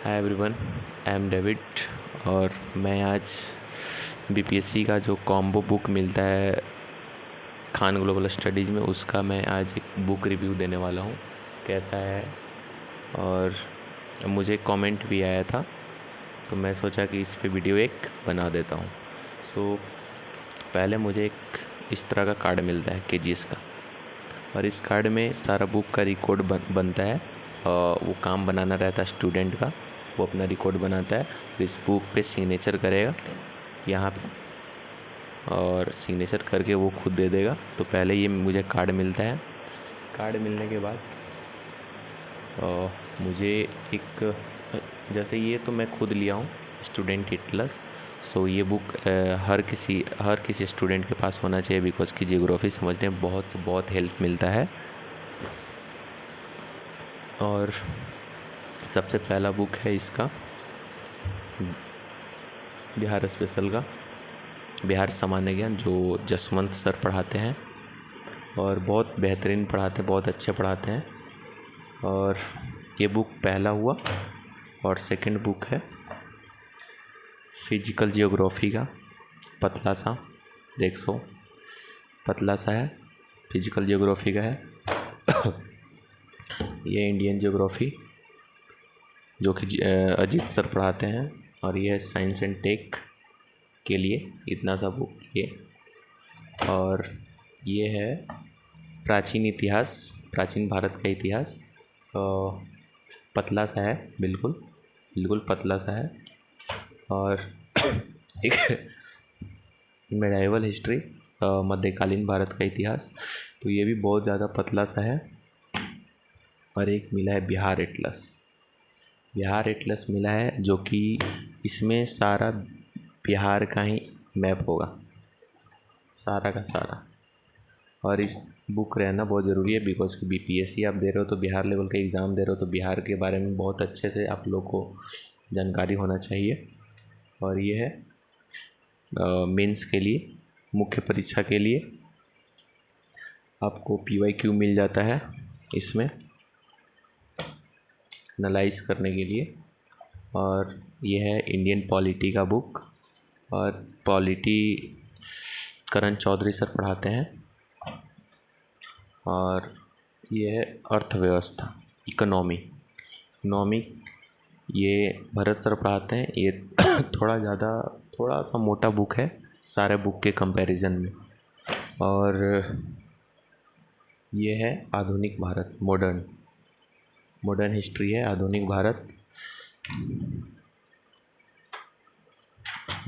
Hi everyone, I am David और मैं आज बीपीएससी का जो कॉम्बो बुक मिलता है खान ग्लोबल स्टडीज़ में, उसका मैं आज एक बुक रिव्यू देने वाला हूँ कैसा है। और मुझे कमेंट भी आया था तो मैं सोचा कि इस पे वीडियो एक बना देता हूँ। पहले मुझे एक इस तरह का कार्ड मिलता है केजीएस का, और इस कार्ड में सारा बुक का रिकॉर्ड बनता है। वो काम बनाना रहता है स्टूडेंट का, वो अपना रिकॉर्ड बनाता है, इस बुक पे सिग्नेचर करेगा यहाँ पे, और सिग्नेचर करके वो खुद दे देगा। तो पहले ये मुझे कार्ड मिलता है। कार्ड मिलने के बाद मुझे एक, जैसे ये तो मैं खुद लिया हूँ स्टूडेंट एटलस। सो ये बुक हर किसी स्टूडेंट के पास होना चाहिए, बिकॉज की जियोग्राफी समझने में बहुत हेल्प मिलता है। और सबसे पहला बुक है इसका बिहार स्पेशल का, बिहार सामान्य ज्ञान, जो जसवंत सर पढ़ाते हैं और बहुत बेहतरीन पढ़ाते हैं, बहुत अच्छे पढ़ाते हैं। और ये बुक पहला हुआ। और सेकंड बुक है फिजिकल जियोग्राफी का, पतला सा, 100 पतला सा है, फिजिकल जियोग्राफी का है। ये इंडियन जियोग्राफी जो कि अजीत सर पढ़ाते हैं, और ये है साइंस एंड टेक के लिए इतना सा बुक ये। और ये है प्राचीन इतिहास, प्राचीन भारत का इतिहास, पतला सा है, बिल्कुल पतला सा है। और एक मेडाइवल हिस्ट्री, मध्यकालीन भारत का इतिहास, तो ये भी बहुत ज़्यादा पतला सा है। और एक मिला है बिहार एटलस मिला है, जो कि इसमें सारा बिहार का ही मैप होगा, सारा का सारा। और इस बुक रहना बहुत ज़रूरी है, बिकॉज कि बीपीएससी आप दे रहे हो तो बिहार लेवल का एग्ज़ाम दे रहे हो तो बिहार के बारे में बहुत अच्छे से आप लोग को जानकारी होना चाहिए। और ये है मेंस के लिए, मुख्य परीक्षा के लिए आपको पीवाईक्यू मिल जाता है इसमें एनालाइज करने के लिए। और ये है इंडियन पॉलिटी का बुक, और पॉलिटी करण चौधरी सर पढ़ाते हैं। और ये है अर्थव्यवस्था, इकोनॉमी, ये भरत सर पढ़ाते हैं। ये थोड़ा सा मोटा बुक है सारे बुक के कंपैरिजन में। और ये है आधुनिक भारत, मॉडर्न हिस्ट्री है आधुनिक भारत।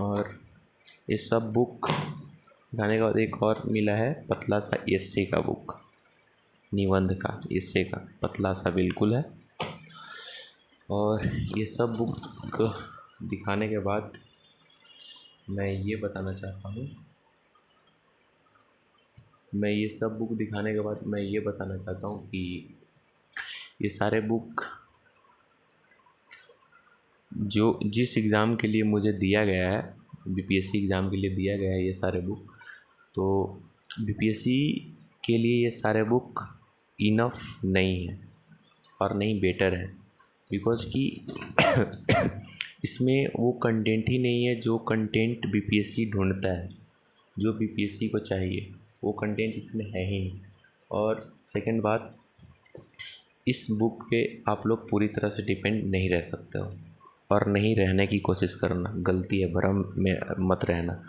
और ये सब बुक जाने के बाद एक और मिला है पतला सा एस्से का बुक, निबंध का, एस्से का पतला सा बिल्कुल है। और ये सब बुक दिखाने के बाद मैं ये बताना चाहता हूँ कि ये सारे बुक जो जिस एग्ज़ाम के लिए मुझे दिया गया है, बीपीएससी एग्ज़ाम के लिए दिया गया है ये सारे बुक, तो बीपीएससी के लिए ये सारे बुक इनफ नहीं है और नहीं बेटर है, बिकॉज कि इसमें वो कंटेंट ही नहीं है जो कंटेंट बीपीएससी ढूंढता है, जो बीपीएससी को चाहिए वो कंटेंट इसमें है ही नहीं। और सेकंड बात, इस बुक पे आप लोग पूरी तरह से डिपेंड नहीं रह सकते हो, और नहीं रहने की कोशिश करना, गलती है, भ्रम में मत रहना।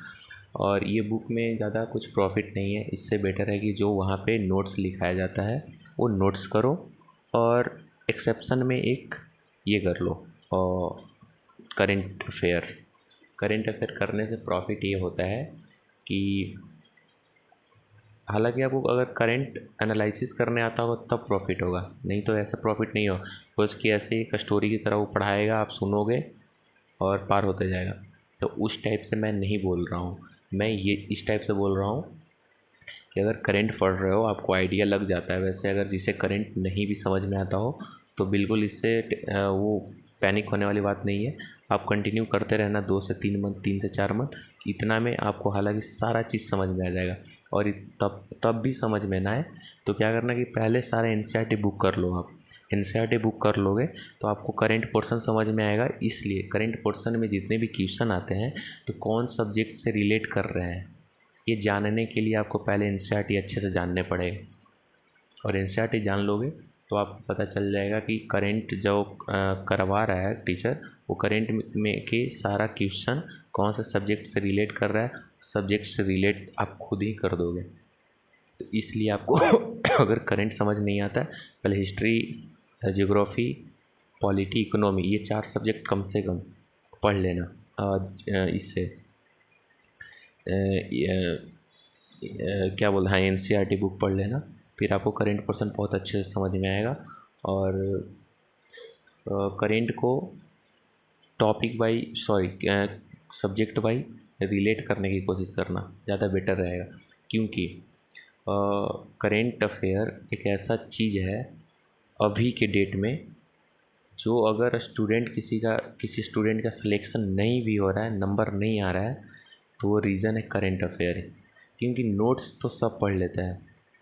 और ये बुक में ज़्यादा कुछ प्रॉफिट नहीं है, इससे बेटर है कि जो वहाँ पे नोट्स लिखाया जाता है वो नोट्स करो, और एक्सेप्शन में एक ये कर लो, और करेंट अफेयर करने से प्रॉफिट ये होता है कि हालांकि आपको अगर करंट एनालिसिस करने आता होगा तब प्रॉफिट होगा, नहीं तो ऐसा प्रॉफिट नहीं होगा, बिकॉज कि ऐसे एक स्टोरी की तरह वो पढ़ाएगा, आप सुनोगे और पार होते जाएगा। तो उस टाइप से मैं नहीं बोल रहा हूँ, मैं ये इस टाइप से बोल रहा हूँ कि अगर करंट पढ़ रहे हो आपको आइडिया लग जाता है। वैसे अगर जिसे करंट नहीं भी समझ में आता हो तो बिल्कुल इससे वो पैनिक होने वाली बात नहीं है। आप कंटिन्यू करते रहना 2 से 3 मंथ, 3 से 4 मंथ, इतना में आपको हालांकि सारा चीज़ समझ में आ जाएगा। और तब भी समझ में ना आए तो क्या करना कि पहले सारे एनसीईआरटी बुक कर लो आप, एनसीईआरटी बुक कर लोगे तो आपको करंट पोर्शन समझ में आएगा। इसलिए करंट पोर्शन में जितने भी क्वेश्चन आते हैं तो कौन सब्जेक्ट से रिलेट कर रहे हैं, ये जानने के लिए आपको पहले एनसीईआरटी अच्छे से जानने पड़ेगा। और एनसीईआरटी जान लोगे तो आपको पता चल जाएगा कि करंट जो करवा रहा है टीचर, वो करंट में के सारा क्वेश्चन कौन सा सब्जेक्ट से रिलेट कर रहा है, सब्जेक्ट से रिलेट आप खुद ही कर दोगे। तो इसलिए आपको अगर करंट समझ नहीं आता है, पहले हिस्ट्री, ज्योग्राफी, पॉलिटी, इकोनॉमी, ये 4 सब्जेक्ट कम से कम पढ़ लेना। इससे क्या बोलते हैं, एनसीईआरटी बुक पढ़ लेना, फिर आपको करंट पोर्शन बहुत अच्छे से समझ में आएगा। और करंट को topic by subject by relate करने की कोशिश करना ज़्यादा बेटर रहेगा, क्योंकि करंट अफेयर एक ऐसा चीज़ है अभी के डेट में, जो अगर किसी स्टूडेंट का सिलेक्शन नहीं भी हो रहा है, नंबर नहीं आ रहा है, तो वो रीज़न है करंट अफेयर। क्योंकि नोट्स तो सब पढ़ लेता है,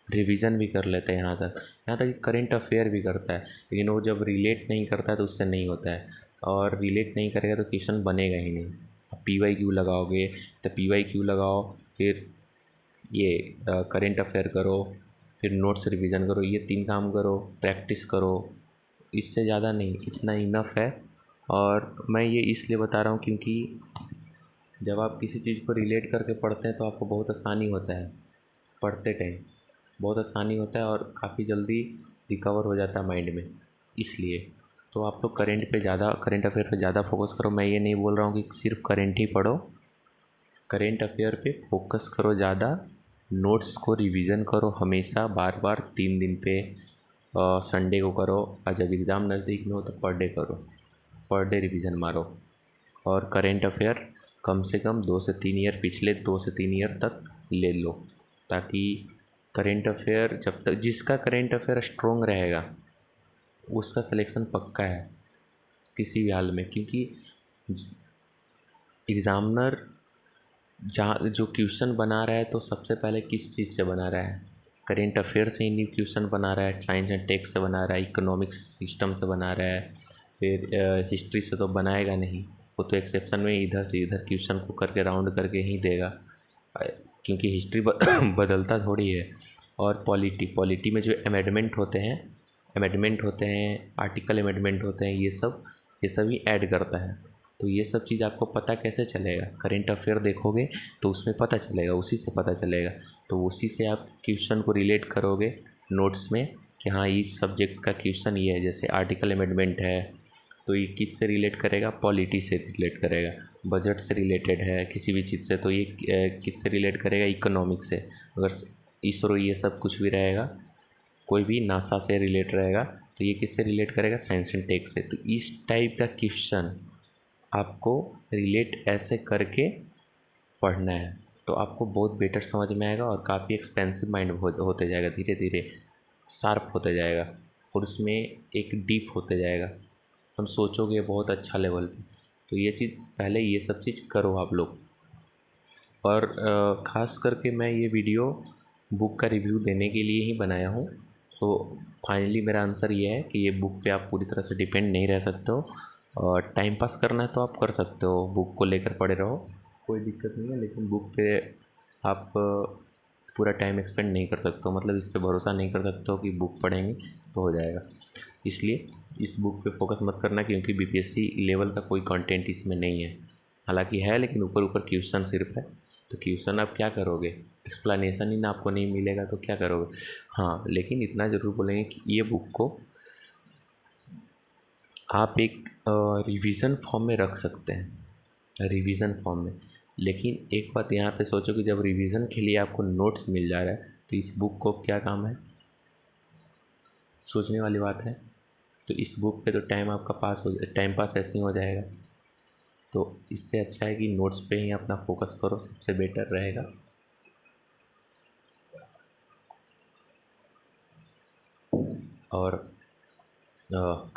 रिवीजन भी कर लेते हैं, यहाँ तक कि करंट अफेयर भी करता है, लेकिन वो जब रिलेट नहीं करता है तो उससे नहीं होता है। और रिलेट नहीं करेगा तो क्वेश्चन बनेगा ही नहीं। अब PYQ लगाओगे तो PYQ लगाओ, फिर ये करंट अफेयर करो, फिर नोट्स रिवीजन करो, ये 3 काम करो, प्रैक्टिस करो, इससे ज़्यादा नहीं, इतना इनफ है। और मैं ये इसलिए बता रहा हूँ क्योंकि जब आप किसी चीज़ को रिलेट करके पढ़ते हैं तो आपको बहुत आसानी होता है, पढ़ते टाइम बहुत आसानी होता है और काफ़ी जल्दी रिकवर हो जाता है माइंड में। इसलिए तो आप लोग करंट अफेयर पे ज़्यादा फोकस करो। मैं ये नहीं बोल रहा हूँ कि सिर्फ करंट ही पढ़ो, करंट अफेयर पे फोकस करो ज़्यादा, नोट्स को रिवीजन करो हमेशा, बार बार 3 दिन पे, संडे को करो, और जब एग्ज़ाम नज़दीक में हो तो पर डे करो, पर डे रिवीजन मारो। और करंट अफेयर कम से कम 2 से 3 ईयर, पिछले 2 से 3 ईयर तक ले लो, ताकि करंट अफेयर जब तक जिसका करंट अफेयर स्ट्रॉन्ग रहेगा उसका सिलेक्शन पक्का है किसी भी हाल में। क्योंकि एग्ज़ामिनर जहाँ जो क्वेश्चन बना रहा है तो सबसे पहले किस चीज़ से बना रहा है, करंट अफेयर से ही न्यू क्वेश्चन बना रहा है, साइंस एंड टेक्स से बना रहा है, इकोनॉमिक्स सिस्टम से बना रहा है, फिर हिस्ट्री से तो बनाएगा नहीं, वो तो एक्सेप्शन में इधर से इधर क्वेश्चन को करके राउंड करके ही देगा, क्योंकि हिस्ट्री बदलता थोड़ी है। और पॉलिटी में जो अमेंडमेंट होते हैं, आर्टिकल अमेंडमेंट होते हैं, ये सब ही ऐड करता है। तो ये सब चीज़ आपको पता कैसे चलेगा, करंट अफेयर देखोगे तो उसमें पता चलेगा, उसी से पता चलेगा। तो उसी से आप क्वेश्चन को रिलेट करोगे नोट्स में कि हाँ इस सब्जेक्ट का क्वेश्चन ये है। जैसे आर्टिकल अमेंडमेंट है तो ये किस से रिलेट करेगा, पॉलिटी से रिलेट करेगा। बजट से रिलेटेड है किसी भी चीज़ से तो ये किस से रिलेट करेगा, इकोनॉमिक्स से। अगर इसरो ये सब कुछ भी रहेगा, कोई भी नासा से रिलेट रहेगा तो ये किससे रिलेट करेगा, साइंस एंड टेक से। तो इस टाइप का क्वेश्चन आपको रिलेट ऐसे करके पढ़ना है तो आपको बहुत बेटर समझ में आएगा और काफ़ी एक्सपेंसिव माइंड होते जाएगा, धीरे धीरे शार्प होते जाएगा और उसमें एक डीप होते जाएगा, तुम सोचोगे बहुत अच्छा लेवल पे। तो ये चीज़ पहले ये सब चीज़ करो आप लोग। और ख़ास करके मैं ये वीडियो बुक का रिव्यू देने के लिए ही बनाया हूँ। सो फाइनली मेरा आंसर ये है कि ये बुक पे आप पूरी तरह से डिपेंड नहीं रह सकते हो, और टाइम पास करना है तो आप कर सकते हो, बुक को लेकर पढ़े रहो, कोई दिक्कत नहीं है। लेकिन बुक पे आप पूरा टाइम एक्सपेंड नहीं कर सकते हो, मतलब इस पे भरोसा नहीं कर सकते हो कि बुक पढ़ेंगे तो हो जाएगा। इसलिए इस बुक पे फोकस मत करना, क्योंकि BPSC लेवल का कोई कंटेंट इसमें नहीं है। हालांकि है, लेकिन ऊपर ऊपर क्वेश्चन सिर्फ है। तो क्वेश्चन आप क्या करोगे, एक्सप्लेनेशन ही ना आपको नहीं मिलेगा तो क्या करोगे। हाँ, लेकिन इतना ज़रूर बोलेंगे कि ये बुक को आप एक रिवीजन फॉर्म में रख सकते हैं, रिवीजन फॉर्म में। लेकिन एक बात यहाँ पे सोचो कि जब रिवीजन के लिए आपको नोट्स मिल जा रहा है तो इस बुक को क्या काम है, सोचने वाली बात है। तो इस बुक पे तो टाइम पास ऐसे ही हो जाएगा। तो इससे अच्छा है कि नोट्स पे ही अपना फोकस करो, सबसे बेटर रहेगा। और